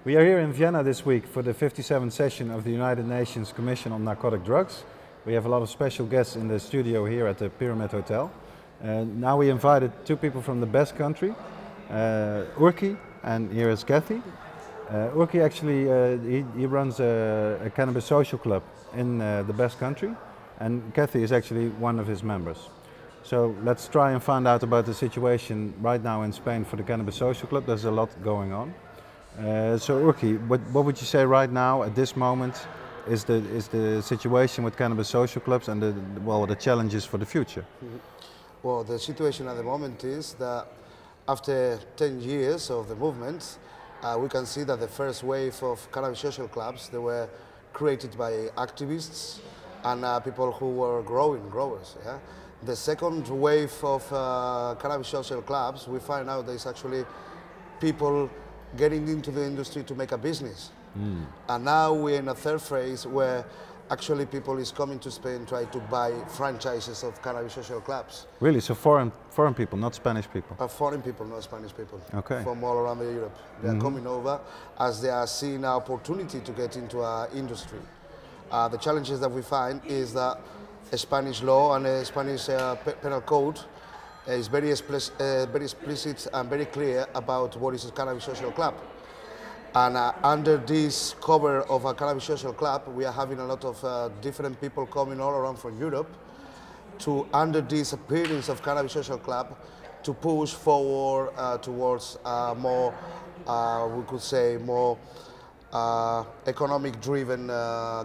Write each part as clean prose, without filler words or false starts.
We are here in Vienna this week for the 57th session of the United Nations Commission on Narcotic Drugs. We have a lot of special guests in the studio here at the Pyramid Hotel. Now we invited two people from the best country, Urki, and here is Kathy. Urki actually, he runs a cannabis social club in the best country, and Kathy is actually one of his members. So let's try and find out about the situation right now in Spain for the cannabis social club. There's a lot going on. So Urki, what would you say right now at this moment is the situation with cannabis social clubs and the challenges for the future? Well, the situation at the moment is that after 10 years of the movement, we can see that the first wave of cannabis social clubs, they were created by activists and people who were growers. Yeah? The second wave of cannabis social clubs, we find out there's actually people getting into the industry to make a business. And now we're in a third phase where actually people is coming to Spain try to buy franchises of cannabis social clubs. Really? So foreign people, not Spanish people? Foreign people, not Spanish people. Okay. From all around Europe. They are coming over as they are seeing an opportunity to get into our industry. The challenges that we find is that Spanish law and the Spanish penal code is very explicit and very clear about what is a cannabis social club. And under this cover of a cannabis social club, we are having a lot of different people coming all around from Europe to, under this appearance of cannabis social club, to push forward towards more, we could say, more economic-driven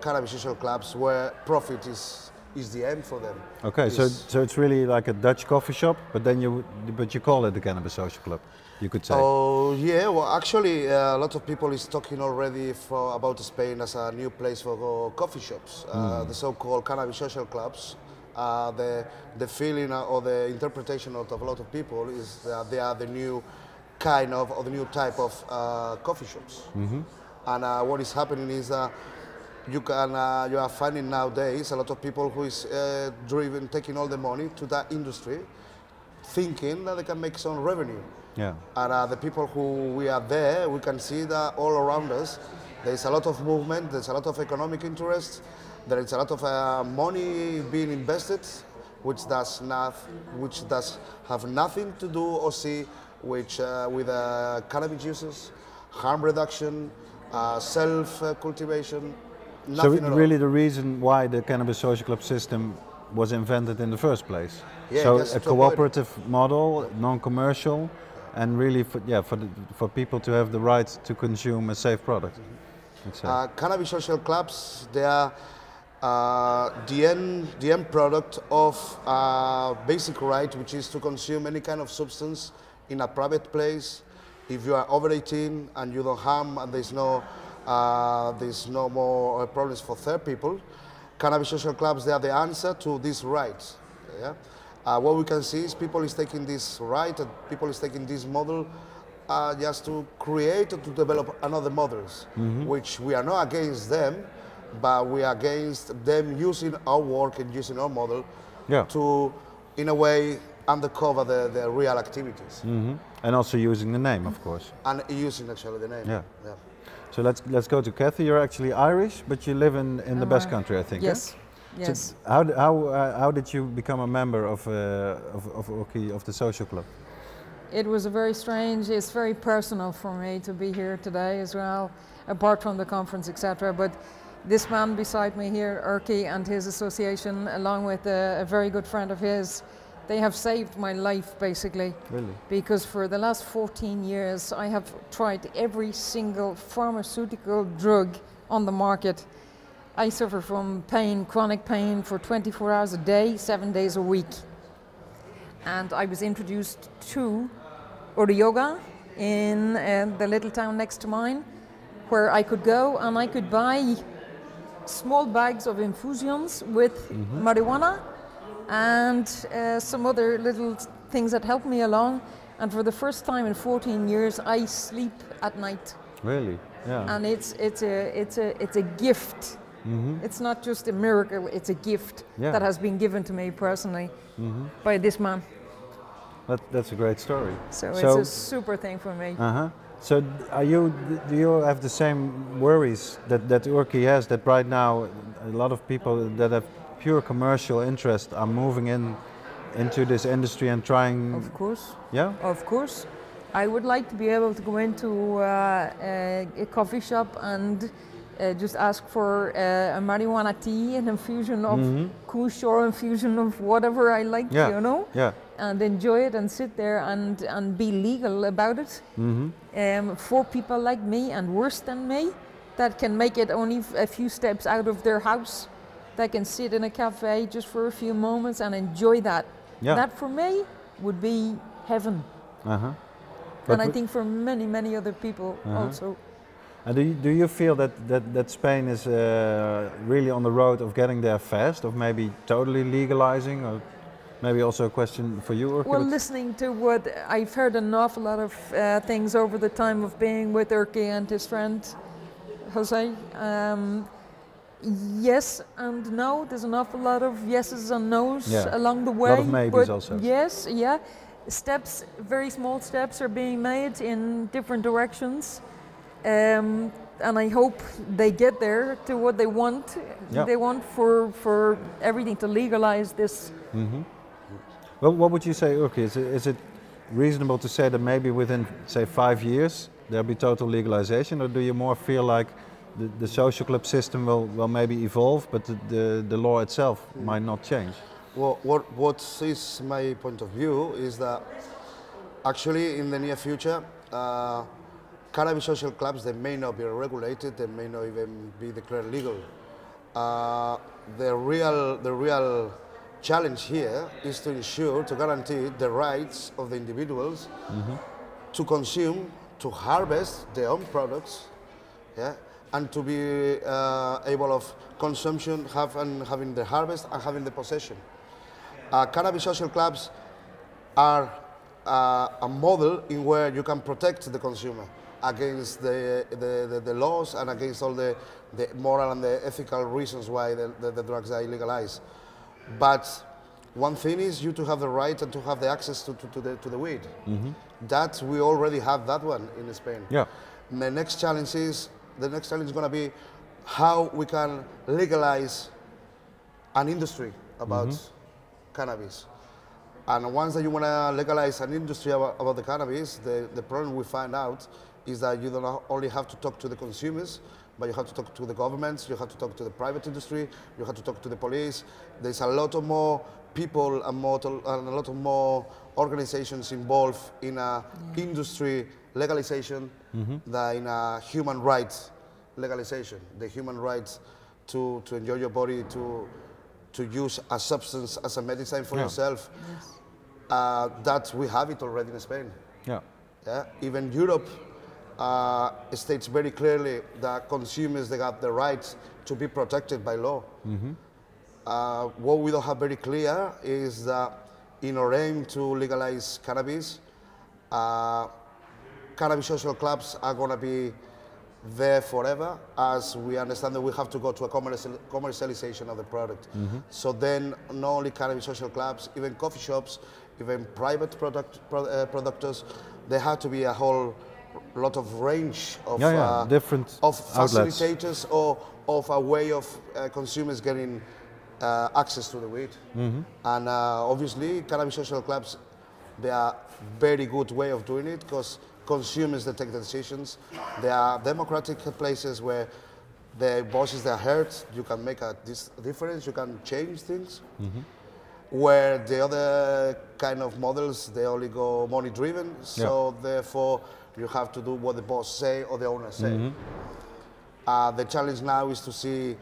cannabis social clubs where profit is the aim for them. Okay, so it's really like a Dutch coffee shop, but you call it the cannabis social club, you could say. Oh yeah, well actually a lot of people is talking already about Spain as a new place for coffee shops, the so-called cannabis social clubs. The feeling or the interpretation of a lot of people is that they are the new kind of, or the new type of coffee shops. And what is happening is you are finding nowadays a lot of people who is taking all the money to that industry, thinking that they can make some revenue. Yeah. And the people who we are there, we can see that all around us, there is a lot of movement, there's a lot of economic interest, there is a lot of money being invested, which does have nothing to do or see with cannabis users, harm reduction, self-cultivation. So really the reason why the cannabis social club system was invented in the first place. Yeah, so a cooperative model, non-commercial, and really for people to have the right to consume a safe product. Cannabis social clubs, they are the end product of basic right, which is to consume any kind of substance in a private place. If you are over 18 and you don't harm and there's no more problems for third people, cannabis social clubs, they are the answer to this right. Yeah? What we can see is people is taking this right, and people is taking this model just to create or to develop another models, which we are not against them, but we are against them using our work and using our model to, in a way, undercover the real activities. And also using the name, of course. And using actually the name. Yeah. So let's go to Kathy. You're actually Irish, but you live in the best country, I think. Yes. Eh? Yes. So how did you become a member of the social club? It was it's very personal for me to be here today as well, apart from the conference, etc. But this man beside me here, Urki, and his association, along with a very good friend of his, they have saved my life, basically. Really? Because for the last 14 years, I have tried every single pharmaceutical drug on the market. I suffer from pain, chronic pain, for 24 hours a day, 7 days a week. And I was introduced to Yoga in the little town next to mine, where I could go and I could buy small bags of infusions with marijuana and some other little things that help me along. And for the first time in 14 years, I sleep at night. Really? Yeah. And it's a gift. It's not just a miracle; it's a gift that has been given to me personally by this man. That's a great story. So it's a super thing for me. So do you have the same worries that Urki has, that right now a lot of people that have pure commercial interest are moving into this industry and trying? Of course. Yeah? Of course. I would like to be able to go into a coffee shop and just ask for a marijuana tea, an infusion of kush or infusion of whatever I like, Yeah. you know, Yeah. and enjoy it and sit there and be legal about it. For people like me and worse than me, that can make it only a few steps out of their house, that can sit in a cafe just for a few moments and enjoy that. Yeah. That for me would be heaven. Uh-huh. And I think for many, many other people also. And do you feel that Spain is really on the road of getting there fast, of maybe totally legalizing, or maybe also a question for you, Urki? Well, listening to what I've heard an awful lot of things over the time of being with Urki and his friend Jose. Yes and no. There's an awful lot of yeses and nos along the way. A lot of maybes also. Yes, yeah. Steps, very small steps are being made in different directions. And I hope they get there to what they want. Yeah. They want for everything to legalize this. Well, what would you say, Urki? Is it reasonable to say that maybe within, say, 5 years there'll be total legalization, or do you more feel like the social club system will maybe evolve, but the law itself might not change? Well, what is my point of view is that actually in the near future, cannabis social clubs, they may not be regulated, they may not even be declared legal. The real challenge here is to ensure, to guarantee the rights of the individuals to consume, to harvest their own products, yeah, and to be able of consumption, having the harvest and having the possession. Cannabis social clubs are a model in where you can protect the consumer against the laws and against all the moral and the ethical reasons why the drugs are illegalized. But one thing is you to have the right and to have the access to the weed. That we already have that one in Spain. Yeah. The next challenge is going to be how we can legalize an industry about cannabis. And once that you want to legalize an industry about the cannabis, the problem we find out is that you don't only have to talk to the consumers, but you have to talk to the governments, you have to talk to the private industry, you have to talk to the police. There's a lot of more people and a lot of more organizations involved in a industry legalization than in a human rights legalization. The human rights to enjoy your body, to use a substance as a medicine for yourself. Yes. That we have it already in Spain. Yeah. Yeah? Even Europe states very clearly that consumers, they have the right to be protected by law. What we don't have very clear is that in our aim to legalize cannabis, cannabis social clubs are going to be there forever, as we understand that we have to go to a commercialization of the product. So then not only cannabis social clubs, even coffee shops, even private producers, there have to be a whole lot of range of different of outlets. facilitators or of a way of consumers getting access to the weed. And obviously cannabis social clubs, they are very good way of doing it because consumers, they take the decisions. They are democratic places where the voices they are heard. You can make a difference, you can change things. Where the other kind of models, they only go money driven, so therefore you have to do what the boss say or the owner say. The challenge now is to see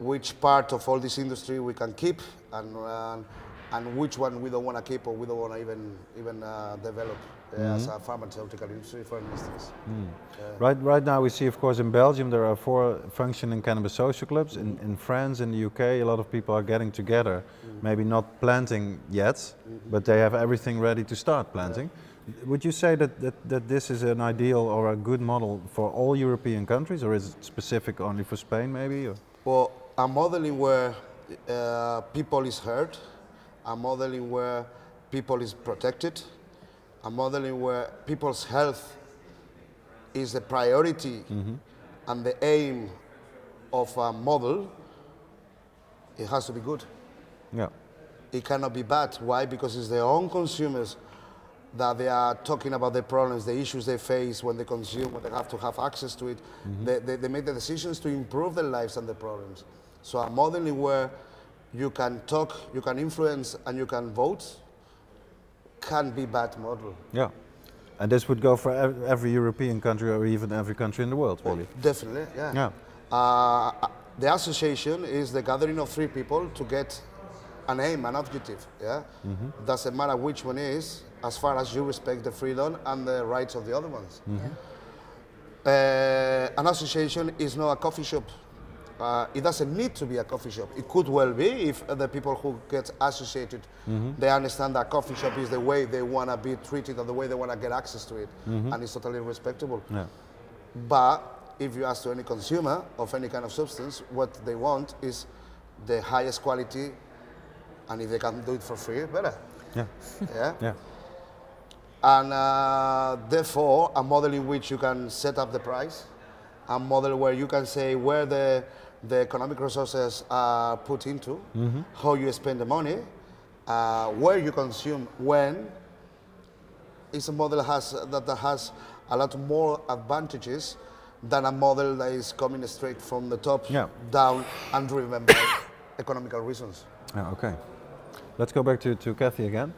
which part of all this industry we can keep and which one we don't want to keep or we don't want to even develop as a pharmaceutical industry, for instance. Right now we see, of course, in Belgium there are 4 functioning cannabis social clubs. In France, in the UK, a lot of people are getting together, maybe not planting yet, but they have everything ready to start planting. Would you say that this is an ideal or a good model for all European countries, or is it specific only for Spain maybe? Or? Well, a modeling where people is heard, a modeling where people is protected, a modeling where people's health is the priority and the aim of a model, it has to be good. Yeah. It cannot be bad. Why? Because it's their own consumers that they are talking about the problems, the issues they face when they consume, when they have to have access to it. They make the decisions to improve their lives and their problems. So a model where you can talk, you can influence, and you can vote can be bad model. Yeah. And this would go for every European country or even every country in the world, really. Definitely, yeah. The association is the gathering of three people to get an aim, an objective. Yeah, doesn't matter which one is, as far as you respect the freedom and the rights of the other ones. An association is not a coffee shop. It doesn't need to be a coffee shop. It could well be if the people who get associated, they understand that coffee shop is the way they want to be treated or the way they want to get access to it, and it's totally respectable. Yeah. But if you ask to any consumer of any kind of substance, what they want is the highest quality, and if they can do it for free, better. Yeah. Yeah. Yeah. And therefore, a model in which you can set up the price, a model where you can say where the economic resources are put into, how you spend the money, where you consume, when, is a model that has a lot more advantages than a model that is coming straight from the top down and driven by economical reasons. Okay. Let's go back to Kathy again.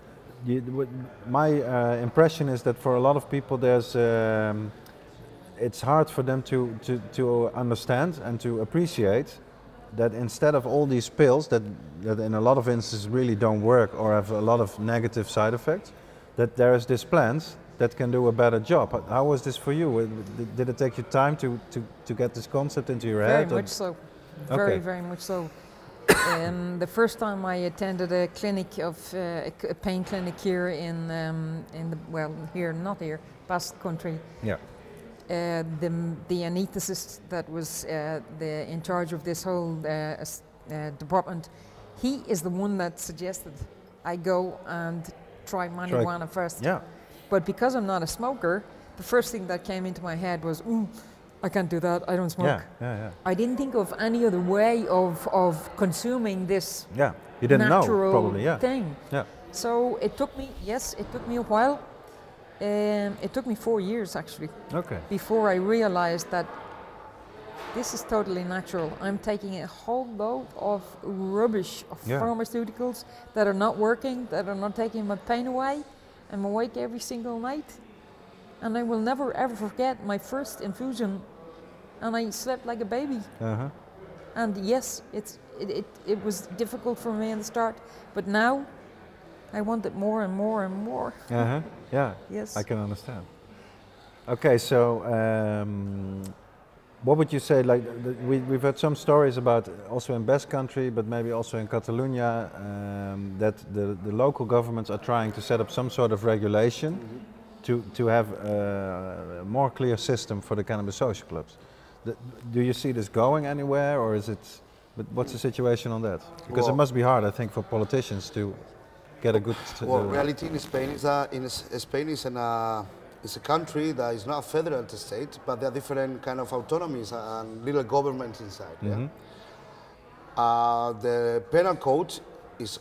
My impression is that for a lot of people there's it's hard for them to understand and to appreciate that instead of all these pills that in a lot of instances really don't work or have a lot of negative side effects, that there is this plant that can do a better job. How was this for you? Did it take you time to get this concept into your head? Very much so. Very, very much so. The first time I attended a clinic of a pain clinic here in Basque Country. Yeah. The anesthetist that was in charge of this whole department, he is the one that suggested I go and try marijuana first. Yeah. But because I'm not a smoker, the first thing that came into my head was, I can't do that, I don't smoke. I didn't think of any other way of consuming this you didn't natural know, probably, thing. Yeah. So it took me, a while. It took me 4 years actually, before I realized that this is totally natural. I'm taking a whole load of rubbish of pharmaceuticals that are not working, that are not taking my pain away. I'm awake every single night. And I will never ever forget my first infusion, and I slept like a baby. And yes, it was difficult for me in the start, but now I want it more and more and more. Yeah. Yes. I can understand. Okay, so what would you say? Like we've heard some stories about also in Basque Country, but maybe also in Catalonia, that the local governments are trying to set up some sort of regulation. To have a more clear system for the cannabis social clubs. Do you see this going anywhere, or is it? But what's the situation on that? Because it must be hard, I think, for politicians to get a good. Reality in Spain is a country that is not a federal state, but there are different kind of autonomies and little governments inside. The penal code is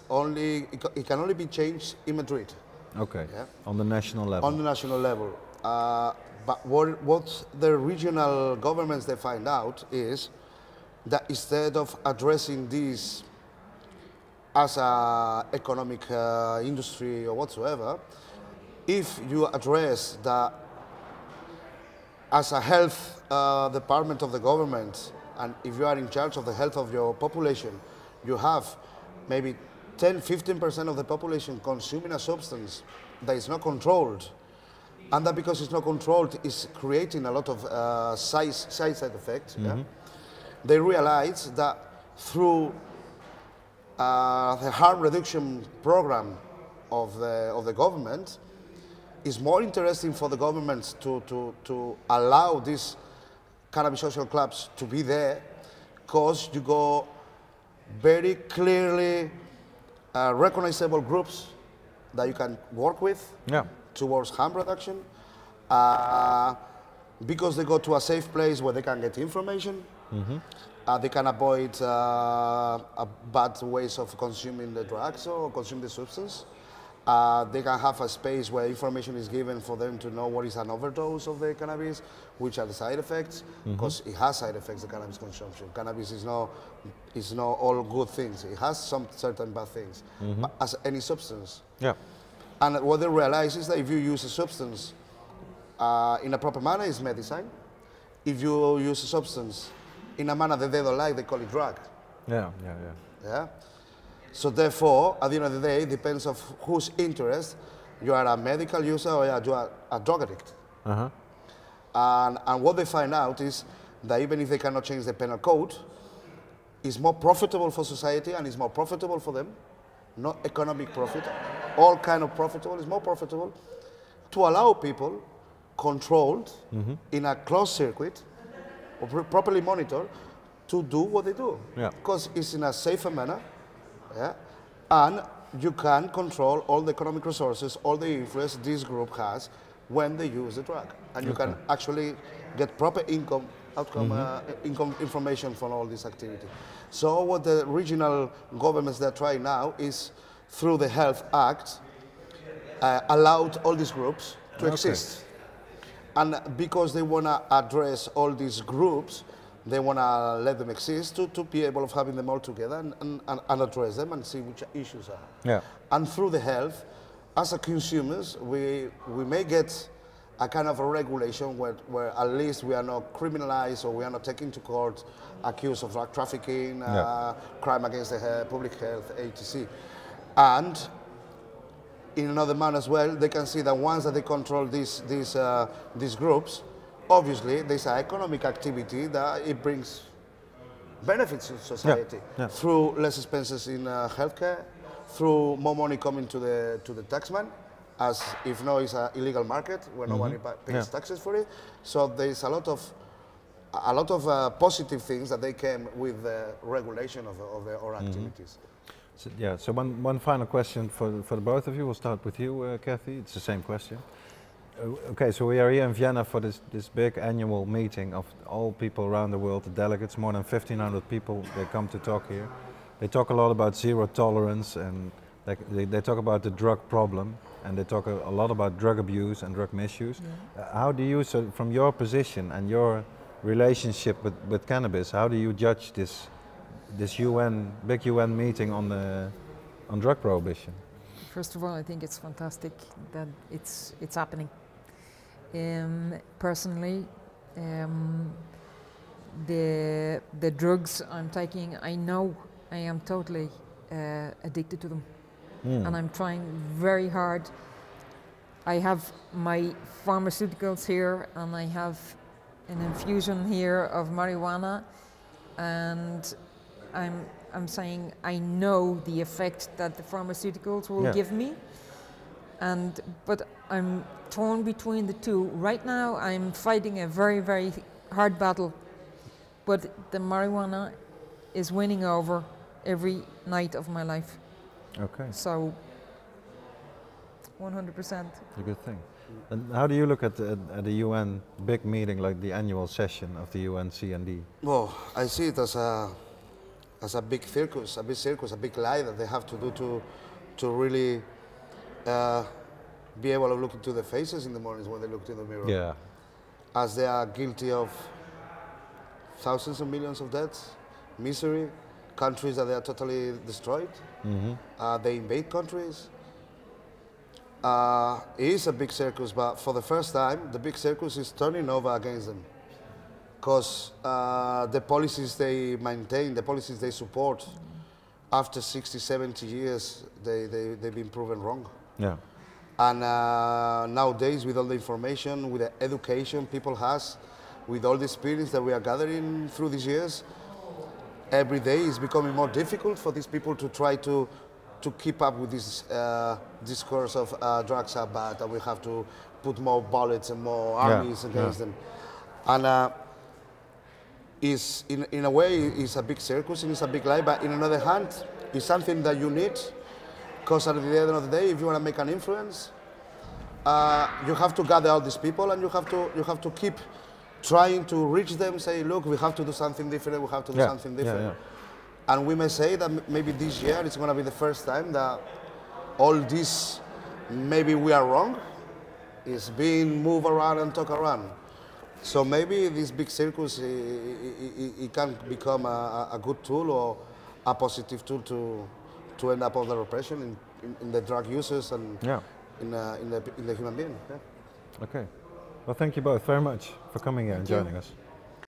it can only be changed in Madrid. Okay, on the national level. On the national level. But what the regional governments they find out is that instead of addressing this as an economic industry or whatsoever, if you address that as a health department of the government, and if you are in charge of the health of your population, you have maybe 10–15% of the population consuming a substance that is not controlled, and that because it's not controlled is creating a lot of side effects. They realize that through the harm reduction program of the government, it's more interesting for the governments to allow these cannabis social clubs to be there, because you go very clearly recognizable groups that you can work with towards harm reduction. because they go to a safe place where they can get information. They can avoid bad ways of consuming the drugs or consuming the substance. They can have a space where information is given for them to know what is an overdose of the cannabis, which are the side effects, because it has side effects, the cannabis consumption. Cannabis is not all good things. It has some certain bad things, but as any substance. Yeah. And what they realize is that if you use a substance in a proper manner, it's medicine. If you use a substance in a manner that they don't like, they call it drug. Yeah. So therefore, at the end of the day, it depends on whose interest. You are a medical user or you are a drug addict. And what they find out is that even if they cannot change the penal code, it's more profitable for society and it's more profitable for them, not economic profit, all kind of profitable, it's more profitable to allow people controlled in a closed circuit or properly monitored to do what they do. Because it's in a safer manner, and you can control all the economic resources, all the influence this group has when they use the drug. And you can actually get proper income information from all this activity. So what the regional governments they're trying now is, through the Health Act, allowed all these groups to exist. And because they want to address all these groups, they want to let them exist to be able of having them all together and address them and see which issues are. And through the health, as a consumers, we may get a kind of a regulation where at least we are not criminalized or we are not taken to court accused of drug trafficking, crime against the public health, etc. And in another manner as well, they can see that once that they control these groups, obviously there's an economic activity that it brings benefits to society through less expenses in healthcare, through more money coming to the taxman, as if no, it's an illegal market where nobody pays taxes for it. So there's a lot of positive things that they came with the regulation of our activities. So one final question for the both of you. We'll start with you, Kathy. It's the same question. Okay, so we are here in Vienna for this big annual meeting of all people around the world, the delegates, more than 1,500 people. They come to talk here. They talk a lot about zero tolerance, and they talk about the drug problem, and they talk a lot about drug abuse and drug misuse. How do you, so from your position and your relationship with cannabis, how do you judge this big UN meeting on drug prohibition? First of all, I think it's fantastic that it's happening. Personally, the drugs I'm taking, I know I am totally addicted to them, and I'm trying very hard. I have my pharmaceuticals here, and I have an infusion here of marijuana, and I'm saying I know the effect that the pharmaceuticals will give me, but I'm torn between the two. Right now I'm fighting a very, very hard battle, but the marijuana is winning over every night of my life. Okay. So 100%. A good thing. And how do you look at the UN big meeting, like the annual session of the UN CND? Well, I see it as a big circus, a big lie that they have to do to really be able to look into the faces in the mornings when they look in the mirror. As they are guilty of thousands of millions of deaths, misery, countries that they are totally destroyed. They invade countries. It is a big circus, but for the first time, the big circus is turning over against them. Because the policies they maintain, the policies they support, after 60, 70 years, they've been proven wrong. And nowadays, with all the information, with the education people has, with all the experience that we are gathering through these years, every day is becoming more difficult for these people to try to keep up with this discourse of drugs are bad and we have to put more bullets and more armies against them. And is in a way, it's a big circus and it's a big lie, but in another hand, it's something that you need, because at the end of the day, if you want to make an influence, you have to gather all these people and you have to keep trying to reach them, say, look, we have to do something different, we have to do something different. And we may say that maybe this year it's going to be the first time that all this, maybe we are wrong, is being moved around and talked around. So maybe this big circus, it can become a good tool or a positive tool to end up all the repression in the drug users and in the human being. Yeah. Okay. Well, thank you both very much for coming here and joining us.